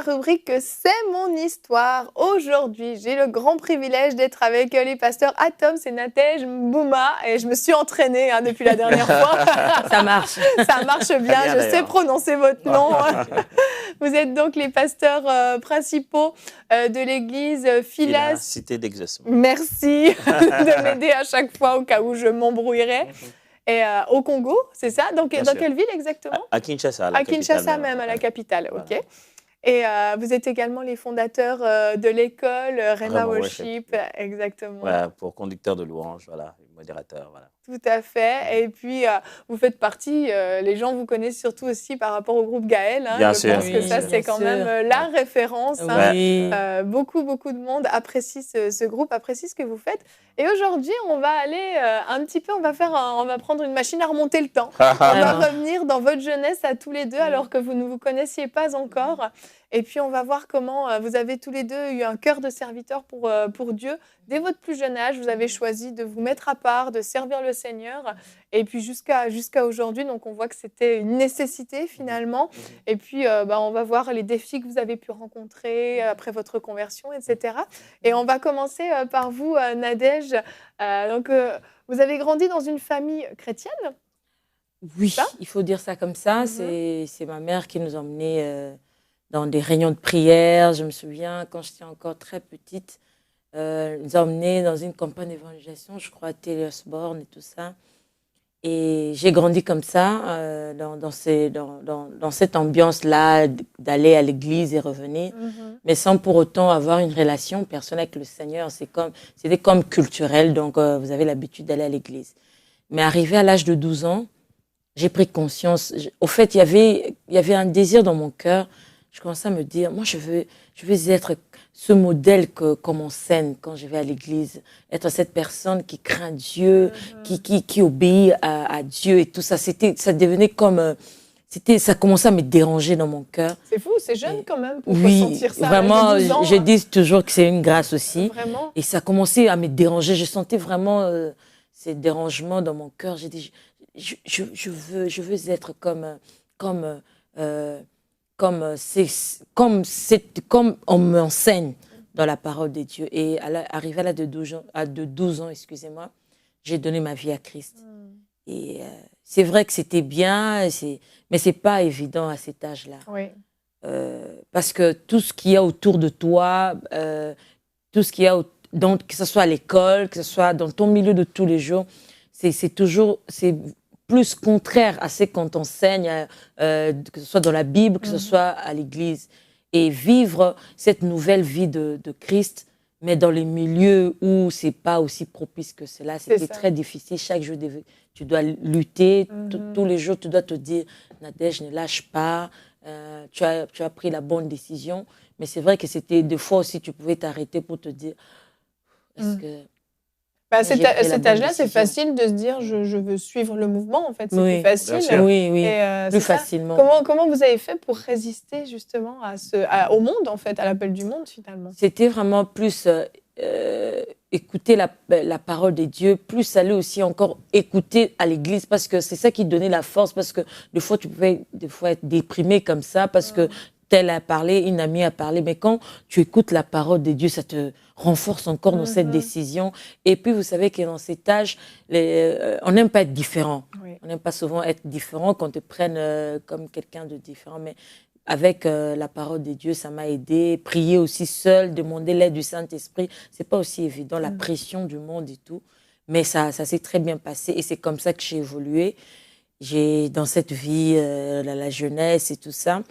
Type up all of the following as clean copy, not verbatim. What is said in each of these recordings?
rubrique C'est mon histoire. Aujourd'hui, j'ai le grand privilège d'être avec les pasteurs Atoms et Nadège Mbouma. Et je me suis entraînée depuis la dernière fois. Ça marche. Ça marche bien, je sais prononcer votre nom. Vous êtes donc les pasteurs principaux de l'église Philas. Cité d'Exaucement. Merci de m'aider à chaque fois au cas où je m'embrouillerais. Et au Congo, c'est ça? Dans quelle ville exactement? À Kinshasa, à Kinshasa même, à la capitale, voilà. Ok. Et vous êtes également les fondateurs de l'école Rema Worship, exactement. Voilà, pour conducteur de louange, voilà, modérateur, voilà. Tout à fait. Et puis, vous faites partie, les gens vous connaissent surtout aussi par rapport au groupe Gaël. Bien je sûr. pense que ça, c'est quand même la référence. Oui. Beaucoup de monde apprécie ce groupe, apprécie ce que vous faites. Et aujourd'hui, on va aller un petit peu, on va prendre une machine à remonter le temps. On va revenir dans votre jeunesse à tous les deux, alors que vous ne vous connaissiez pas encore. Et puis, on va voir comment vous avez tous les deux eu un cœur de serviteur pour Dieu. Dès votre plus jeune âge, vous avez choisi de vous mettre à part, de servir le Seigneur. Et puis, jusqu'à aujourd'hui, donc on voit que c'était une nécessité finalement. Et puis, on va voir les défis que vous avez pu rencontrer après votre conversion, etc. Et on va commencer par vous, Nadège. Vous avez grandi dans une famille chrétienne? Oui, il faut dire ça comme ça. C'est ma mère qui nous emmenait dans des réunions de prière. Je me souviens, quand j'étais encore très petite, nous emmenait dans une campagne d'évangélisation, je crois à Télé-Osborne et tout ça. Et j'ai grandi comme ça, dans cette ambiance-là, d'aller à l'église et revenir, mais sans pour autant avoir une relation personnelle avec le Seigneur. C'était comme culturel, donc vous avez l'habitude d'aller à l'église. Mais arrivé à l'âge de 12 ans, j'ai pris conscience. Au fait, il y avait un désir dans mon cœur. Je commençais à me dire, moi, je veux être ce modèle qu'on m'enseigne quand je vais à l'église, être cette personne qui craint Dieu, qui obéit à Dieu et tout ça. Ça devenait comme, ça commençait à me déranger dans mon cœur. C'est fou, c'est jeune quand même pour oui, ressentir ça. Vraiment, je dis toujours que c'est une grâce aussi. Vraiment. Et ça commençait à me déranger. Je sentais vraiment ces dérangements dans mon cœur. J'ai dit, je veux être comme on m'enseigne dans la parole de Dieu. Et arrivé à l'âge de 12 ans, excusez-moi, j'ai donné ma vie à Christ. Et c'est vrai que c'était bien, mais c'est pas évident à cet âge-là. Oui. Parce que tout ce qu'il y a autour de toi, tout ce qu'il y a, que ce soit à l'école, que ce soit dans ton milieu de tous les jours, c'est plus contraire à ce qu'on t'enseigne, que ce soit dans la Bible, que ce soit à l'église. Et vivre cette nouvelle vie de Christ, mais dans les milieux où c'est pas aussi propice que cela, c'était très difficile. Chaque jour, tu dois lutter. Tous les jours, tu dois te dire, Nadège, ne lâche pas. Tu as pris la bonne décision. Mais c'est vrai que c'était des fois aussi, tu pouvais t'arrêter pour te dire, est-ce que... cet âge-là, c'est facile de se dire je veux suivre le mouvement, en fait. C'est plus facile. Oui, et, plus facilement. Comment vous avez fait pour résister justement au monde, en fait, à l'appel du monde, finalement? C'était vraiment plus écouter la parole de Dieu, plus aller aussi encore écouter à l'église, parce que c'est ça qui donnait la force, parce que des fois, tu pouvais être déprimé comme ça, parce que tel a parlé, une amie a parlé, mais quand tu écoutes la parole de Dieu, ça te renforce encore dans cette décision. Et puis, vous savez que dans cet âge, on n'aime pas être différent. Oui. On n'aime pas souvent être différent, qu'on te prenne comme quelqu'un de différent. Mais avec la parole de Dieu, ça m'a aidé. Prier aussi seul, demander l'aide du Saint-Esprit, c'est pas aussi évident, la pression du monde et tout. Mais ça s'est très bien passé et c'est comme ça que j'ai évolué. Dans cette vie, la jeunesse et tout ça.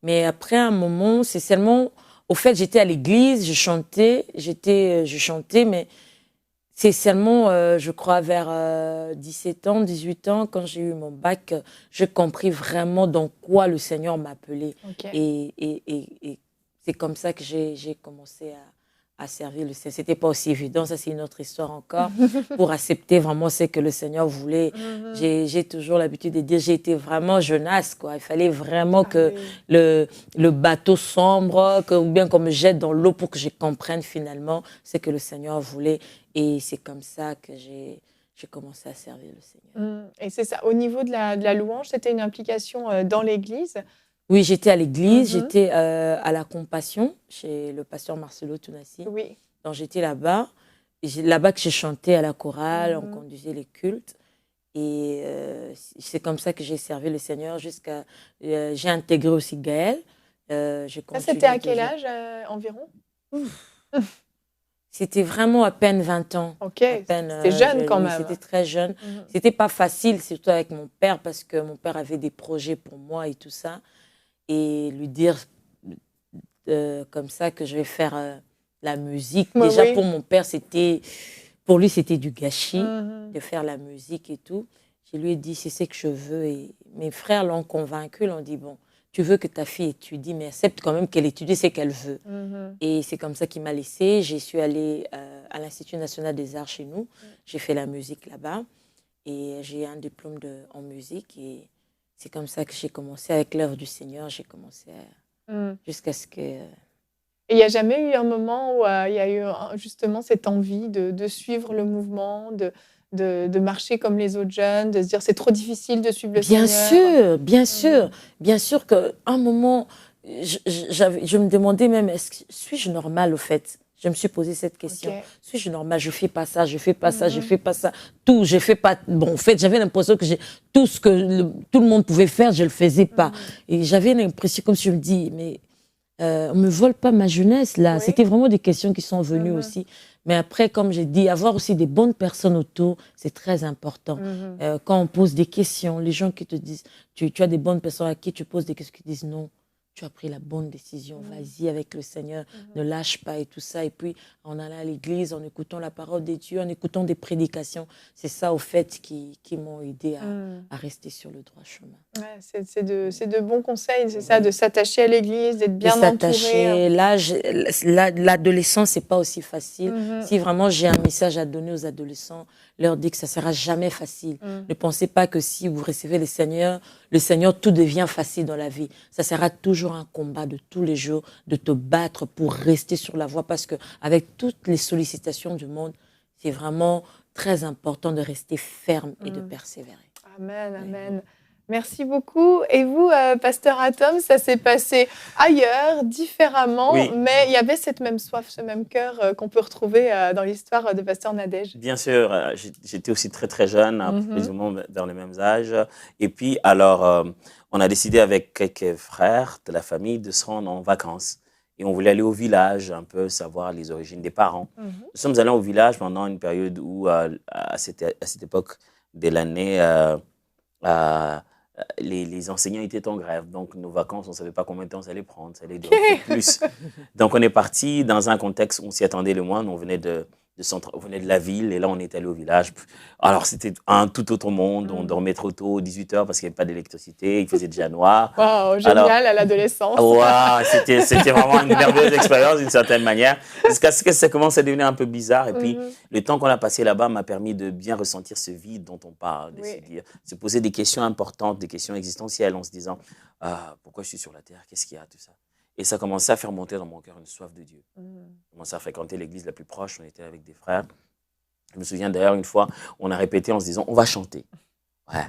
Mais après un moment, c'est seulement... Au fait, j'étais à l'église, je chantais, mais c'est seulement, je crois, vers 17 ans, 18 ans, quand j'ai eu mon bac, j'ai compris vraiment dans quoi le Seigneur m'appelait. Okay. Et c'est comme ça que j'ai commencé à servir le Seigneur. C'était pas aussi évident, ça c'est une autre histoire encore, pour accepter vraiment ce que le Seigneur voulait. J'ai toujours l'habitude de dire, j'ai été vraiment jeunasse, quoi. Il fallait vraiment que le bateau sombre, ou bien qu'on me jette dans l'eau pour que je comprenne finalement ce que le Seigneur voulait. Et c'est comme ça que j'ai commencé à servir le Seigneur. Et c'est ça, au niveau de la louange, c'était une implication dans l'église. Oui, j'étais à l'église, j'étais à la Compassion, chez le pasteur Marcelo Tounassi. Oui. Donc j'étais là-bas. C'est là-bas que j'ai chanté à la chorale, on conduisait les cultes. Et c'est comme ça que j'ai servi le Seigneur jusqu'à... j'ai intégré aussi Gaël. Ça, c'était à quel âge environ? C'était vraiment à peine 20 ans. Ok, c'était jeune quand même. C'était très jeune. C'était pas facile, surtout avec mon père, parce que mon père avait des projets pour moi et tout ça. Et lui dire comme ça que je vais faire la musique. Déjà, pour mon père, pour lui, c'était du gâchis de faire la musique et tout. Je lui ai dit, c'est ce que je veux. Et mes frères l'ont convaincu, l'ont dit, bon, tu veux que ta fille étudie, mais accepte quand même qu'elle étudie ce qu'elle veut. Et c'est comme ça qu'il m'a laissée. Je suis allée à l'Institut national des arts chez nous. J'ai fait la musique là-bas. Et j'ai un diplôme en musique. Et c'est comme ça que j'ai commencé avec l'œuvre du Seigneur. J'ai commencé jusqu'à ce que... Et il n'y a jamais eu un moment où il y a eu justement cette envie de suivre le mouvement, de marcher comme les autres jeunes, de se dire c'est trop difficile de suivre le Seigneur? Bien sûr qu'à un moment, je me demandais même, suis-je normale au fait? Je me suis posé cette question. Suis-je normale? Je ne fais pas ça, je ne fais pas ça, je ne fais pas ça. Tout, je ne fais pas... Bon, en fait, j'avais l'impression que tout ce que tout le monde pouvait faire, je ne le faisais pas. Et j'avais l'impression, comme si je me dis, mais... on me vole pas ma jeunesse là. C'était vraiment des questions qui sont venues aussi. Mais après, comme j'ai dit, avoir aussi des bonnes personnes autour, c'est très important. Quand on pose des questions, les gens qui te disent, tu as des bonnes personnes à qui tu poses des questions qui disent non, tu as pris la bonne décision, vas-y avec le Seigneur, ne lâche pas et tout ça. Et puis, en allant à l'église, en écoutant la parole de Dieu, en écoutant des prédications, c'est ça au fait qui m'ont aidé à rester sur le droit chemin. Ouais, c'est de bons conseils, c'est ça, de s'attacher à l'église, d'être bien entouré. L'adolescence, c'est pas aussi facile. Si vraiment j'ai un message à donner aux adolescents, leur dire que ça sera jamais facile. Ne pensez pas que si vous recevez le Seigneur, tout devient facile dans la vie. Ça sera toujours un combat de tous les jours, de te battre pour rester sur la voie, parce que avec toutes les sollicitations du monde, c'est vraiment très important de rester ferme et de persévérer. Amen, amen. Merci beaucoup. Et vous, Pasteur Atom, ça s'est passé ailleurs, différemment, mais il y avait cette même soif, ce même cœur qu'on peut retrouver dans l'histoire de Pasteur Nadège. Bien sûr, j'étais aussi très très jeune, plus ou moins vers les mêmes âges. Et puis, alors, on a décidé avec quelques frères de la famille de se rendre en vacances. Et on voulait aller au village, un peu savoir les origines des parents. Nous sommes allés au village pendant une période où, à cette époque de l'année, les enseignants étaient en grève. Donc, nos vacances, on ne savait pas combien de temps ça allait prendre. Ça allait durer plus. Donc, on est parti dans un contexte où on s'y attendait le moins. Nous, on venait de la ville et là, on est allé au village. Alors, c'était un tout autre monde. On dormait trop tôt, 18h, parce qu'il n'y avait pas d'électricité. Il faisait déjà noir. Wow, génial, à l'adolescence. Wow, c'était vraiment une merveilleuse expérience d'une certaine manière. Jusqu'à ce que ça commence à devenir un peu bizarre. Et puis, le temps qu'on a passé là-bas m'a permis de bien ressentir ce vide dont on parle. De se poser des questions importantes, des questions existentielles en se disant pourquoi je suis sur la terre? Qu'est-ce qu'il y a, tout ça? Et ça commençait à faire monter dans mon cœur une soif de Dieu. Je commençais à fréquenter l'église la plus proche, on était avec des frères. Je me souviens d'ailleurs, une fois, on a répété en se disant, on va chanter. Ouais.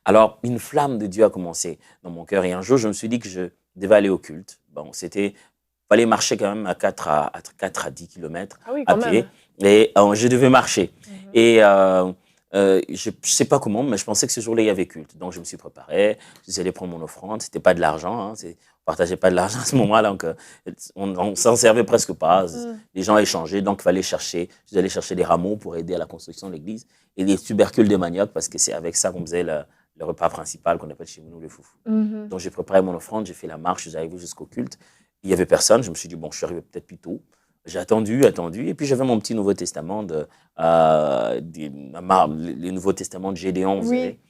Alors, une flamme de Dieu a commencé dans mon cœur. Et un jour, je me suis dit que je devais aller au culte. Bon, il fallait marcher quand même à 4 à 10 kilomètres à pied. Et je devais marcher. Et je ne sais pas comment, mais je pensais que ce jour-là, il y avait culte. Donc, je me suis préparé. Je suis allé prendre mon offrande. Ce n'était pas de l'argent. On ne partageait pas de l'argent à ce moment-là. Donc, on ne s'en servait presque pas. Les gens échangeaient. Donc, il fallait chercher. Je suis allé chercher des rameaux pour aider à la construction de l'église. Et des tubercules de manioc, parce que c'est avec ça qu'on faisait le repas principal qu'on appelle chez nous le foufou. Donc, j'ai préparé mon offrande. J'ai fait la marche. Je suis arrivé jusqu'au culte. Il n'y avait personne. Je me suis dit, bon, je suis arrivé peut-être plus tôt. J'ai attendu, et puis j'avais mon petit Nouveau Testament, les Nouveaux Testaments de Gédéon, vous savez.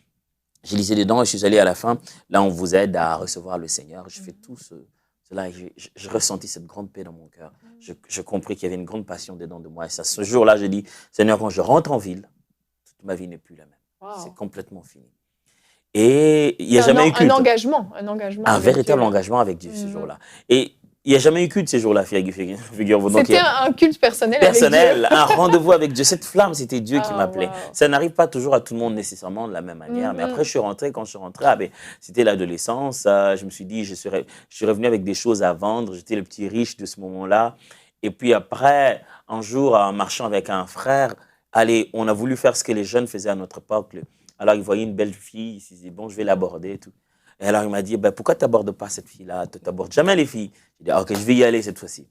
Je lisais dedans et je suis allé à la fin. Là, on vous aide à recevoir le Seigneur. Je fais tout cela et je ressentis cette grande paix dans mon cœur. Je compris qu'il y avait une grande passion dedans de moi. Et ça, ce jour-là, j'ai dit, Seigneur, quand je rentre en ville, toute ma vie n'est plus la même. Wow. C'est complètement fini. Et il n'y a jamais eu culte. Un engagement. Un véritable engagement avec Dieu ce jour-là. Et Il n'y a jamais eu culte ces jours-là, figure-vous. C'était un culte personnel personnel, un rendez-vous avec Dieu. Cette flamme, c'était Dieu qui m'appelait. Wow. Ça n'arrive pas toujours à tout le monde nécessairement de la même manière. Mais après, quand je suis rentré, c'était l'adolescence. Je me suis dit, je suis revenu avec des choses à vendre. J'étais le petit riche de ce moment-là. Et puis après, un jour, en marchant avec un frère, on a voulu faire ce que les jeunes faisaient à notre époque. Alors, il voyait une belle fille, il s'est dit, bon, je vais l'aborder et tout. Et alors, il m'a dit, pourquoi tu n'abordes pas cette fille-là? Tu n'abordes jamais les filles. J'ai dit, ok, je vais y aller cette fois-ci.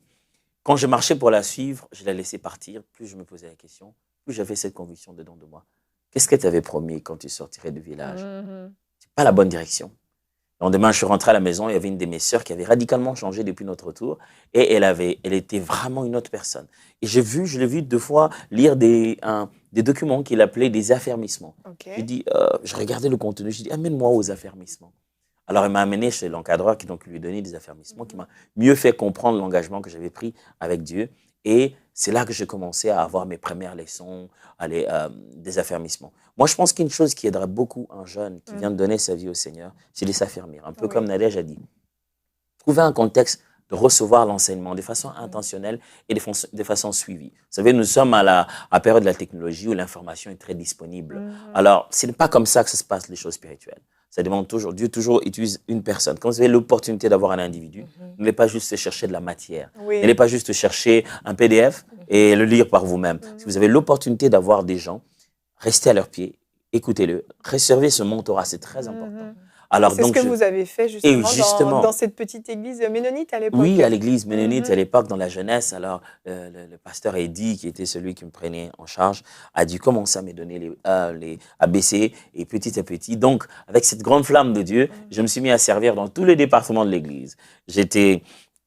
Quand je marchais pour la suivre, je la laissais partir. Plus je me posais la question, plus j'avais cette conviction dedans de moi. Qu'est-ce qu'elle t'avait promis quand tu sortirais du village? C'est pas la bonne direction. Le lendemain, je suis rentré à la maison, il y avait une de mes sœurs qui avait radicalement changé depuis notre retour. Et elle était vraiment une autre personne. Et je l'ai vu 2 fois lire des documents qu'il appelait des affermissements. Okay. Je regardais le contenu, je dis, amène-moi aux affermissements. Alors, il m'a amené chez l'encadreur qui donc lui donnait des affermissements, qui m'a mieux fait comprendre l'engagement que j'avais pris avec Dieu. Et c'est là que j'ai commencé à avoir mes premières leçons, des affermissements. Moi, je pense qu'une chose qui aiderait beaucoup un jeune qui vient de donner sa vie au Seigneur, c'est de s'affermir. Un peu comme Nadège a dit. Trouver un contexte de recevoir l'enseignement de façon intentionnelle et de façon suivie. Vous savez, nous sommes à la période de la technologie où l'information est très disponible. Alors, ce n'est pas comme ça que ça se passe, les choses spirituelles. Ça demande toujours, Dieu toujours utilise une personne. Quand vous avez l'opportunité d'avoir un individu, n'allez pas juste chercher de la matière. N'allez pas juste chercher un PDF et le lire par vous-même. Si vous avez l'opportunité d'avoir des gens, restez à leurs pieds, écoutez-le, réservez ce mentorat, c'est très important. C'est ce que vous avez fait justement dans cette petite église ménonite à l'époque. Oui, à l'église ménonite à l'époque, dans la jeunesse. Alors, le pasteur Eddy, qui était celui qui me prenait en charge, a dû commencer à me donner les ABC et petit à petit. Donc, avec cette grande flamme de Dieu, je me suis mis à servir dans tous les départements de l'église.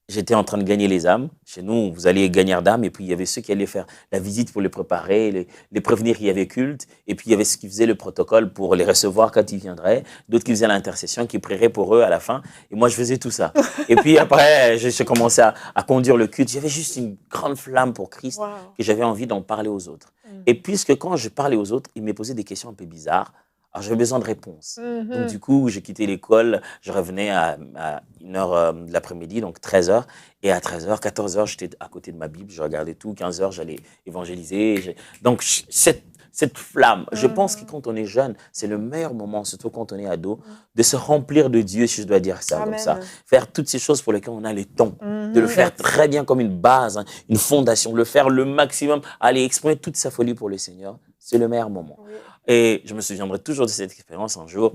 J'étais en train de gagner les âmes. Chez nous, vous alliez gagner d'âmes. Et puis, il y avait ceux qui allaient faire la visite pour les préparer, les prévenir qu'il y avait culte. Et puis, il y avait ceux qui faisaient le protocole pour les recevoir quand ils viendraient. D'autres qui faisaient l'intercession, qui prieraient pour eux à la fin. Et moi, je faisais tout ça. Et puis, après, j'ai commencé à conduire le culte. J'avais juste une grande flamme pour Christ que j'avais envie d'en parler aux autres. Et puisque quand je parlais aux autres, ils me posaient des questions un peu bizarres. Alors, j'avais besoin de réponses. Donc, du coup, j'ai quitté l'école. Je revenais à 1h de l'après-midi, donc 13h. Et à 13h, 14h, j'étais à côté de ma Bible. Je regardais tout. 15h, j'allais évangéliser. Donc, cette flamme, je pense que quand on est jeune, c'est le meilleur moment, surtout quand on est ado, de se remplir de Dieu, si je dois dire ça comme ça. Faire toutes ces choses pour lesquelles on a le temps. De le faire très bien comme une base, une fondation. Le faire le maximum. Aller exprimer toute sa folie pour le Seigneur. C'est le meilleur moment. Et je me souviendrai toujours de cette expérience. Un jour,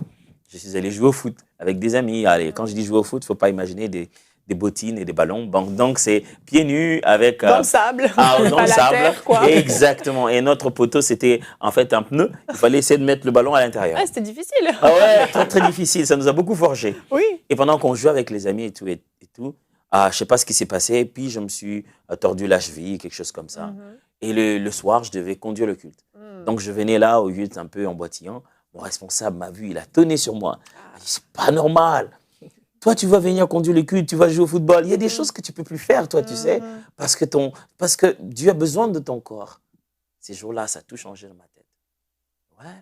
je suis allé jouer au foot avec des amis. Allez, quand je dis jouer au foot, il ne faut pas imaginer des bottines et des ballons. Donc, c'est pieds nus avec... dans le sable. Dans le sable. Terre, quoi. Exactement. Et notre poteau, c'était en fait un pneu. Il fallait essayer de mettre le ballon à l'intérieur. Ah, c'était difficile. Ah ouais, très, très difficile. Ça nous a beaucoup forgé. Oui. Et pendant qu'on jouait avec les amis et tout, je ne sais pas ce qui s'est passé. Puis, je me suis tordu la cheville, quelque chose comme ça. Et le soir, je devais conduire le culte. Donc, je venais là au culte un peu en boitillant. Mon responsable m'a vu, il a tonné sur moi. Il dit, c'est pas normal. Toi, tu vas venir conduire le culte, tu vas jouer au football. Il y a des choses que tu ne peux plus faire, toi, tu sais, parce que Dieu a besoin de ton corps. Ces jours-là, ça a tout changé dans ma tête. Ouais.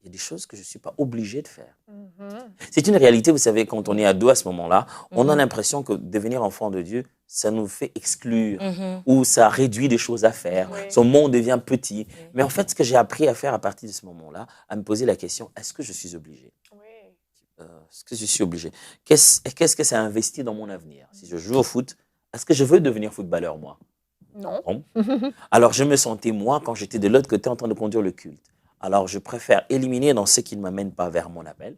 Il y a des choses que je ne suis pas obligé de faire. C'est une réalité, vous savez, quand on est ado à ce moment-là, on a l'impression que devenir enfant de Dieu, ça nous fait exclure ou ça réduit des choses à faire. Son monde devient petit. Mais en fait, ce que j'ai appris à faire à partir de ce moment-là, à me poser la question, est-ce que je suis obligé? Est-ce que je suis obligé? Qu'est-ce que ça investit dans mon avenir? Si je joue au foot, est-ce que je veux devenir footballeur, moi? Non. Alors, je me sentais, moi, quand j'étais de l'autre côté en train de conduire le culte. Alors, je préfère éliminer dans ce qui ne m'amène pas vers mon appel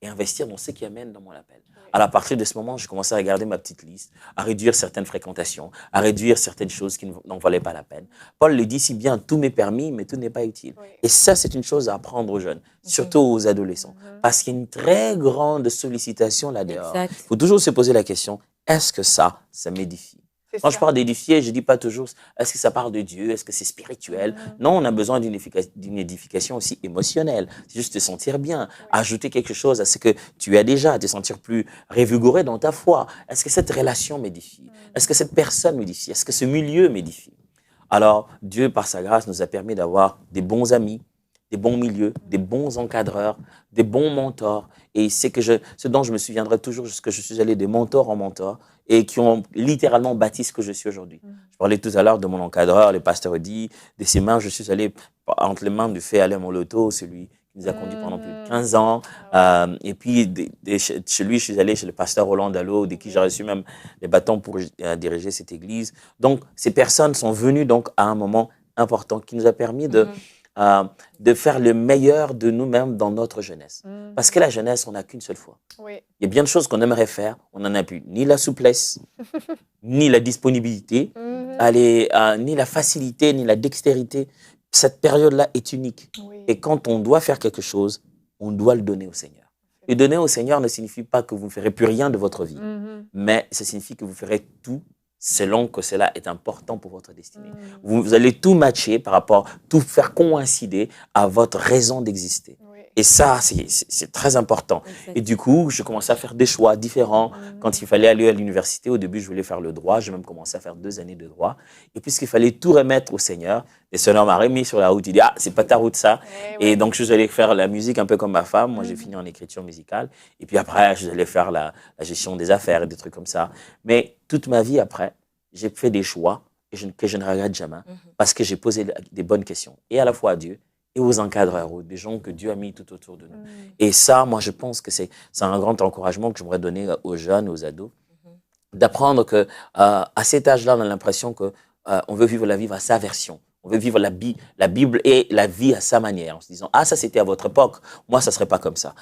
et investir dans ce qui amène dans mon appel. Alors, à partir de ce moment, je commençais à regarder ma petite liste, à réduire certaines fréquentations, à réduire certaines choses qui n'en valaient pas la peine. Paul le dit si bien, tout m'est permis, mais tout n'est pas utile. Et ça, c'est une chose à apprendre aux jeunes, surtout aux adolescents, parce qu'il y a une très grande sollicitation là-dehors. Il faut toujours se poser la question, est-ce que ça m'édifie? Quand je parle d'édifier, je ne dis pas toujours est-ce que ça parle de Dieu, est-ce que c'est spirituel. Non, on a besoin d'une édification aussi émotionnelle. C'est juste te sentir bien, ajouter quelque chose à ce que tu as déjà, te sentir plus revigoré dans ta foi. Est-ce que cette relation m'édifie? Est-ce que cette personne m'édifie? Est-ce que ce milieu m'édifie? Alors, Dieu, par sa grâce, nous a permis d'avoir des bons amis des bons milieux, des bons encadreurs, des bons mentors. Et c'est ce dont je me souviendrai toujours, c'est que je suis allé de mentor en mentor et qui ont littéralement bâti ce que je suis aujourd'hui. Je parlais tout à l'heure de mon encadreur, le pasteur Odi, de ses mains, je suis allé entre les mains du fait Alain Moloto, celui qui nous a conduits pendant plus de 15 ans. Et puis, chez lui, je suis allé chez le pasteur Roland Dallot, de qui j'ai reçu même les bâtons pour diriger cette église. Donc, ces personnes sont venues donc, à un moment important qui nous a permis de faire le meilleur de nous-mêmes dans notre jeunesse. Parce que la jeunesse, on n'a qu'une seule fois. Oui. Il y a bien de choses qu'on aimerait faire, on n'en a plus ni la souplesse, ni la disponibilité, ni la facilité, ni la dextérité. Cette période-là est unique. Oui. Et quand on doit faire quelque chose, on doit le donner au Seigneur. Le donner au Seigneur ne signifie pas que vous ne ferez plus rien de votre vie, mais ça signifie que vous ferez tout selon que cela est important pour votre destinée. Vous allez tout matcher par rapport, tout faire coïncider à votre raison d'exister. Oui. Et ça, c'est très important. Et du coup, je commençais à faire des choix différents. Quand il fallait aller à l'université, au début, je voulais faire le droit. J'ai même commencé à faire 2 années de droit. Et puisqu'il fallait tout remettre au Seigneur, le Seigneur m'a remis sur la route. Il dit, ah, c'est pas ta route, ça. Et donc, je suis allé faire la musique un peu comme ma femme. Moi, j'ai fini en écriture musicale. Et puis après, je suis allé faire la gestion des affaires et des trucs comme ça. Mais toute ma vie après, j'ai fait des choix que je ne regrette jamais parce que j'ai posé des bonnes questions. Et à la fois à Dieu et aux encadreurs, des gens que Dieu a mis tout autour de nous. Et ça, moi, je pense que c'est un grand encouragement que j'aimerais donner aux jeunes, aux ados, d'apprendre que à cet âge-là, on a l'impression que on veut vivre la vie à sa version. On veut vivre la Bible et la vie à sa manière, en se disant, ah, ça c'était à votre époque, moi, ça ne serait pas comme ça.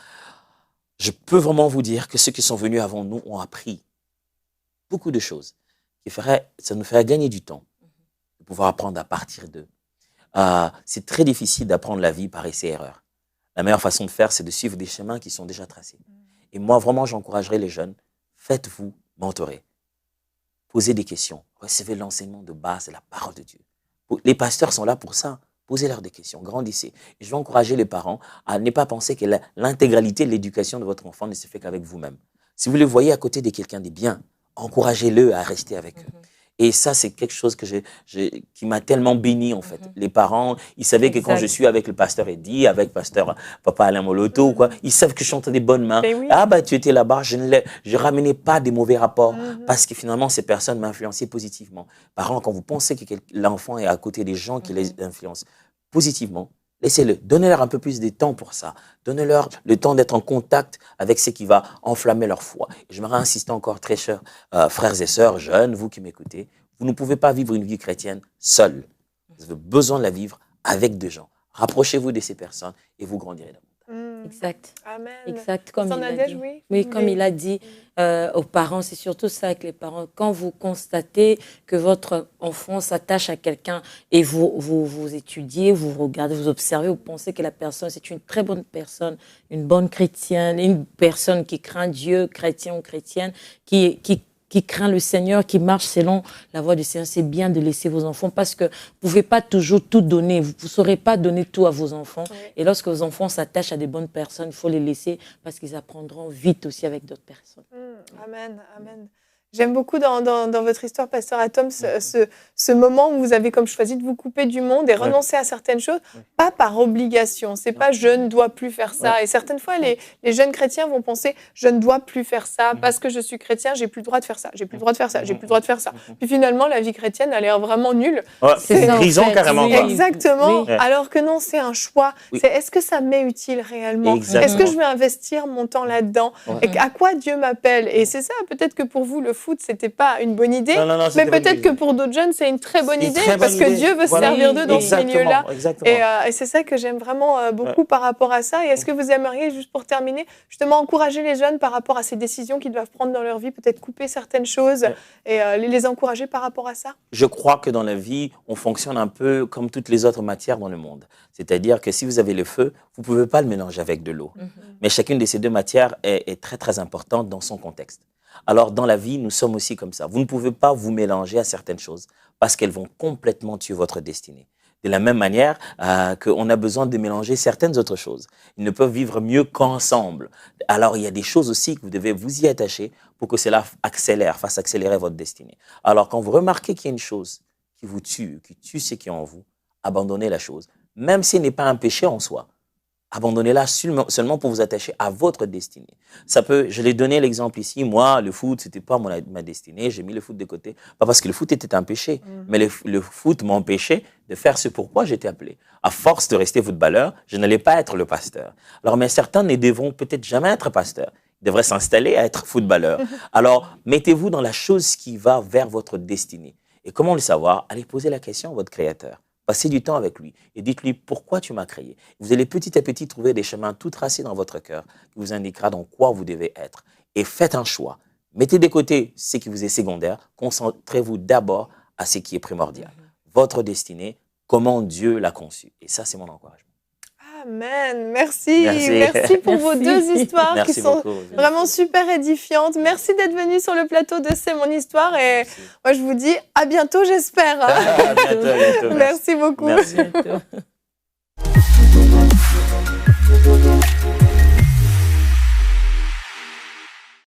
Je peux vraiment vous dire que ceux qui sont venus avant nous ont appris beaucoup de choses. Ça nous ferait gagner du temps de pouvoir apprendre à partir d'eux. C'est très difficile d'apprendre la vie par essai-erreur. La meilleure façon de faire, c'est de suivre des chemins qui sont déjà tracés. Et moi, vraiment, j'encouragerais les jeunes, faites-vous mentorer. Posez des questions. Recevez l'enseignement de base de la parole de Dieu. Les pasteurs sont là pour ça. Posez-leur des questions, grandissez. Et je vais encourager les parents à ne pas penser que l'intégralité de l'éducation de votre enfant ne se fait qu'avec vous-même. Si vous le voyez à côté de quelqu'un de bien, encouragez-le à rester avec eux. Et ça, c'est quelque chose qui m'a tellement béni, en fait. Les parents, ils savaient que quand je suis avec le pasteur Eddy, avec le pasteur Papa Alain Moloto, quoi, ils savent que je suis entre des bonnes mains. Oui. Ah, bah, tu étais là-bas, je ramenais pas des mauvais rapports parce que finalement, ces personnes m'influençaient positivement. Parents, quand vous pensez que l'enfant est à côté des gens qui les influencent positivement, laissez-le, donnez-leur un peu plus de temps pour ça. Donnez-leur le temps d'être en contact avec ce qui va enflammer leur foi. Et je m'aimerais insister encore, très chers frères et sœurs, jeunes, vous qui m'écoutez, vous ne pouvez pas vivre une vie chrétienne seul. Vous avez besoin de la vivre avec des gens. Rapprochez-vous de ces personnes et vous grandirez davantage. Exact. Amen. Exact, comme il a dit. Oui, comme il a dit aux parents, c'est surtout ça avec les parents. Quand vous constatez que votre enfant s'attache à quelqu'un et vous étudiez, vous regardez, vous observez, vous pensez que la personne, c'est une très bonne personne, une bonne chrétienne, une personne qui craint Dieu, chrétien ou chrétienne, qui craint le Seigneur, qui marche selon la voie du Seigneur, c'est bien de laisser vos enfants parce que vous ne pouvez pas toujours tout donner. Vous ne saurez pas donner tout à vos enfants. Oui. Et lorsque vos enfants s'attachent à des bonnes personnes, il faut les laisser parce qu'ils apprendront vite aussi avec d'autres personnes. Amen, amen. J'aime beaucoup dans votre histoire, Pasteur Atom, ce moment où vous avez comme choisi de vous couper du monde et renoncer à certaines choses, pas par obligation. C'est pas « je ne dois plus faire ça ». Et certaines fois, les jeunes chrétiens vont penser « je ne dois plus faire ça parce que je suis chrétien, j'ai plus le droit de faire ça, j'ai plus le droit de faire ça, j'ai plus le droit de faire ça ». Puis finalement, la vie chrétienne a l'air vraiment nulle. C'est grisant en fait. Carrément. Oui. Exactement. Oui. Alors que non, c'est un choix. Oui. C'est est-ce que ça m'est utile réellement? Est-ce que je vais investir mon temps là-dedans? Et à quoi Dieu m'appelle? Et c'est ça, peut-être que pour vous, le foot, c'était pas une bonne idée, mais peut-être que pour d'autres jeunes, c'est une très bonne idée parce que Dieu veut se servir d'eux dans ce milieu-là. Et c'est ça que j'aime vraiment beaucoup par rapport à ça. Et est-ce que vous aimeriez, juste pour terminer, justement encourager les jeunes par rapport à ces décisions qu'ils doivent prendre dans leur vie, peut-être couper certaines choses et les encourager par rapport à ça? Je crois que dans la vie, on fonctionne un peu comme toutes les autres matières dans le monde. C'est-à-dire que si vous avez le feu, vous ne pouvez pas le mélanger avec de l'eau. Mais chacune de ces deux matières est très, très importante dans son contexte. Alors, dans la vie, nous sommes aussi comme ça. Vous ne pouvez pas vous mélanger à certaines choses parce qu'elles vont complètement tuer votre destinée. De la même manière qu'on a besoin de mélanger certaines autres choses. Ils ne peuvent vivre mieux qu'ensemble. Alors, il y a des choses aussi que vous devez vous y attacher pour que cela fasse accélérer votre destinée. Alors, quand vous remarquez qu'il y a une chose qui vous tue, qui tue ce qui est en vous, abandonnez la chose. même s'il n'est pas un péché en soi. Abandonnez-la seulement pour vous attacher à votre destinée. Ça peut, je l'ai donné l'exemple ici, moi, le foot, c'était pas ma destinée, j'ai mis le foot de côté. Pas parce que le foot était un péché, mais le foot m'empêchait de faire ce pourquoi j'étais appelé. À force de rester footballeur, je n'allais pas être le pasteur. Alors, mais certains ne devront peut-être jamais être pasteurs. Ils devraient s'installer à être footballeurs. Alors, mettez-vous dans la chose qui va vers votre destinée. Et comment le savoir? Allez poser la question à votre Créateur. Passez du temps avec lui et dites-lui pourquoi tu m'as créé. Vous allez petit à petit trouver des chemins tout tracés dans votre cœur qui vous indiquera dans quoi vous devez être. Et faites un choix. Mettez de côté ce qui vous est secondaire. Concentrez-vous d'abord à ce qui est primordial. Votre destinée, comment Dieu l'a conçue. Et ça, c'est mon encouragement. Amen. Merci pour vos deux histoires qui sont vraiment super édifiantes. Merci d'être venu sur le plateau de C'est mon histoire. Et moi, je vous dis à bientôt, j'espère. À bientôt. Merci beaucoup. Merci.